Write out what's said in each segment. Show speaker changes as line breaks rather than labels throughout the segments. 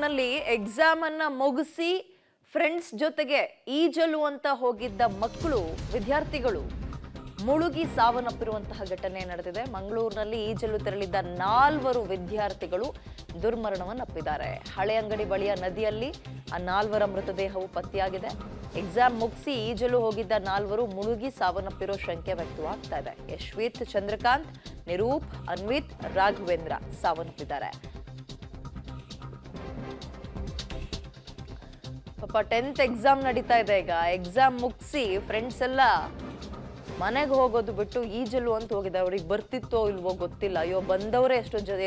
ಮಂಗಳೂರಿನಲ್ಲಿ ಎಕ್ಸಾಮ್ ಅನ್ನ ಮುಗಿಸಿ ಫ್ರೆಂಡ್ಸ್ ಜೊತೆಗೆ ಈಜಲು ಅಂತ ಹೋಗಿದ್ದ ವಿದ್ಯಾರ್ಥಿಗಳು ಮುಳುಗಿ ಸಾವನ್ನಪ್ಪಿರುವಂತಹ ಘಟನೆ ನಡೆದಿದೆ. ಮಂಗಳೂರಿನಲ್ಲಿ ಈಜಲು ತೆರಳಿದ್ದ 4 ವಿದ್ಯಾರ್ಥಿಗಳು ದುರ್ಮರಣವನ್ನಪ್ಪಿದ್ದಾರೆ. ಹಳೆ ಅಂಗಡಿ ಬಳಿಯ ನದಿಯಲ್ಲಿ ಆ 4ರ ಮೃತದೇಹವು ಪತ್ತೆಯಾಗಿದೆ. ಎಕ್ಸಾಮ್ ಮುಗಿಸಿ ಈಜಲು ಹೋಗಿದ್ದ 4 ಮುಳುಗಿ ಸಾವನ್ನಪ್ಪಿರೋ ಶಂಕೆ ವ್ಯಕ್ತವಾಗ್ತಾ ಇದೆ. ಯಶ್ವಿತ್, ಚಂದ್ರಕಾಂತ್, ನಿರೂಪ್, ಅನ್ವಿತ್, ರಾಘವೇಂದ್ರ ಸಾವನ್ನಪ್ಪಿದ್ದಾರೆ. ಪಾಪ 10th ಎಕ್ಸಾಮ್ ನಡೀತಾ ಇದೆ. ಈಗ ಎಕ್ಸಾಮ್ ಮುಗಿಸಿ ಫ್ರೆಂಡ್ಸ್ ಎಲ್ಲ ಮನೆಗೆ ಹೋಗೋದು ಬಿಟ್ಟು ಈಜಲು ಅಂತ ಹೋಗಿದ್ದಾರೆ. ಅವ್ರಿಗೆ ಬರ್ತಿತ್ತೋ ಇಲ್ವೋ ಗೊತ್ತಿಲ್ಲ. ಅಯ್ಯೋ, ಬಂದವರೇ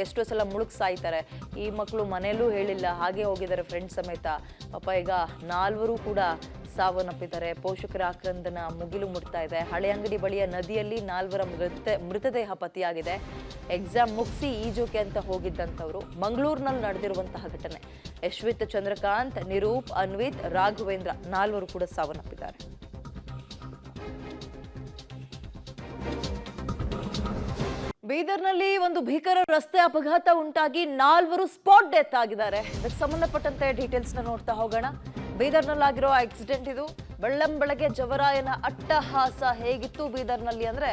ಎಷ್ಟೋ ಸಲ ಮುಳುಗ್ ಸಾಯ್ತಾರೆ. ಈ ಮಕ್ಕಳು ಮನೆಯಲ್ಲೂ ಹೇಳಿಲ್ಲ, ಹಾಗೆ ಹೋಗಿದ್ದಾರೆ ಫ್ರೆಂಡ್ಸ್ ಸಮೇತ. ಪಾಪ ಈಗ 4 ಕೂಡ ಸಾವನ್ನಪ್ಪಿದ್ದಾರೆ. ಪೋಷಕರ ಆಕ್ರಂದನ ಮುಗಿಲು ಮುಟ್ತಾ ಇದೆ. ಹಳೆ ಅಂಗಡಿ ಬಳಿಯ ನದಿಯಲ್ಲಿ 4ರ ಮೃತದೇಹ ಪತ್ತೆಯಾಗಿದೆ. ಎಕ್ಸಾಮ್ ಮುಗಿಸಿ ಈಜೋಕೆ ಅಂತ ಹೋಗಿದ್ದಂಥವ್ರು. ಮಂಗಳೂರಿನಲ್ಲಿ ನಡೆದಿರುವಂತಹ ಘಟನೆ. ಯಶ್ವಿತ್, ಚಂದ್ರಕಾಂತ್, ನಿರೂಪ್, ಅನ್ವಿತ್, ರಾಘವೇಂದ್ರ 4 ಕೂಡ ಸಾವನ್ನಪ್ಪಿದ್ದಾರೆ. ಬೀದರ್ನಲ್ಲಿ ಒಂದು ಭೀಕರ ರಸ್ತೆ ಅಪಘಾತ ಉಂಟಾಗಿ 4 ಸ್ಪಾಟ್ ಡೆತ್ ಆಗಿದ್ದಾರೆ. ಇದಕ್ಕೆ ಸಂಬಂಧಪಟ್ಟಂತೆ ಡೀಟೇಲ್ಸ್ ನೋಡ್ತಾ ಹೋಗೋಣ. ಬೀದರ್ನಲ್ಲಾಗಿರೋ ಆಕ್ಸಿಡೆಂಟ್ ಇದು. ಬೆಳ್ಳಂಬೆಳಗ್ಗೆ ಜವರಾಯನ ಅಟ್ಟಹಾಸ ಹೇಗಿತ್ತು ಬೀದರ್ನಲ್ಲಿ ಅಂದ್ರೆ,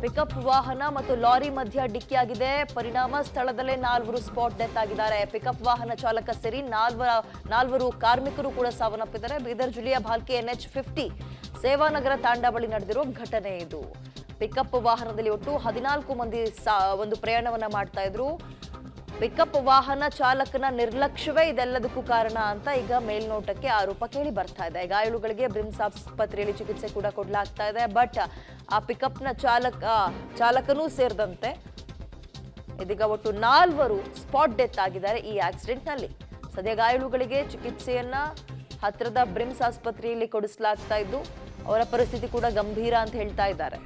ಪಿಕಪ್ ವಾಹನ ಮತ್ತು ಲಾರಿ ಮಧ್ಯ ಡಿಕ್ಕಿಯಾಗಿದೆ. ಪರಿಣಾಮ ಸ್ಥಳದಲ್ಲೇ 4 ಸ್ಪಾಟ್ ಡೆತ್ ಆಗಿದ್ದಾರೆ. ಪಿಕಪ್ ವಾಹನ ಚಾಲಕ ಸೇರಿ 4 ಕಾರ್ಮಿಕರು ಕೂಡ ಸಾವನ್ನಪ್ಪಿದ್ದಾರೆ. ಬೀದರ್ ಜಿಲ್ಲೆಯ ಭಾಲ್ಕಿ NH50 ಸೇವಾನಗರ ತಾಂಡಾ ಬಳಿ ನಡೆದಿರೋ ಘಟನೆ ಇದು. ಪಿಕಪ್ ವಾಹನದಲ್ಲಿ ಒಟ್ಟು 14 ಮಂದಿ ಒಂದು ಪ್ರಯಾಣವನ್ನ ಮಾಡ್ತಾ ಇದ್ರು. ಪಿಕಪ್ ವಾಹನ ಚಾಲಕನ ನಿರ್ಲಕ್ಷ್ಯವೇ ಇದೆಲ್ಲದಕ್ಕೂ ಕಾರಣ ಅಂತ ಈಗ ಮೇಲ್ನೋಟಕ್ಕೆ ಆರೋಪ ಕೇಳಿ ಬರ್ತಾ ಇದೆ. ಗಾಯಾಳುಗಳಿಗೆ ಬ್ರಿಮ್ಸ್ ಆಸ್ಪತ್ರೆಯಲ್ಲಿ ಚಿಕಿತ್ಸೆ ಕೂಡ ಕೊಡಲಾಗ್ತಾ ಇದೆ. ಬಟ್ ಆ ಪಿಕಪ್ನ ಚಾಲಕನೂ ಸೇರಿದಂತೆ ಇದೀಗ ಒಟ್ಟು 4 ಸ್ಪಾಟ್ ಡೆತ್ ಆಗಿದ್ದಾರೆ ಈ ಆಕ್ಸಿಡೆಂಟ್ ನಲ್ಲಿ. ಸದ್ಯ ಗಾಯಾಳುಗಳಿಗೆ ಚಿಕಿತ್ಸೆಯನ್ನ ಹತ್ತಿರದ ಬ್ರಿಮ್ಸ್ ಆಸ್ಪತ್ರೆಯಲ್ಲಿ ಕೊಡಿಸಲಾಗ್ತಾ ಇದ್ದು, ಅವರ ಪರಿಸ್ಥಿತಿ ಕೂಡ ಗಂಭೀರ ಅಂತ ಹೇಳ್ತಾ ಇದ್ದಾರೆ.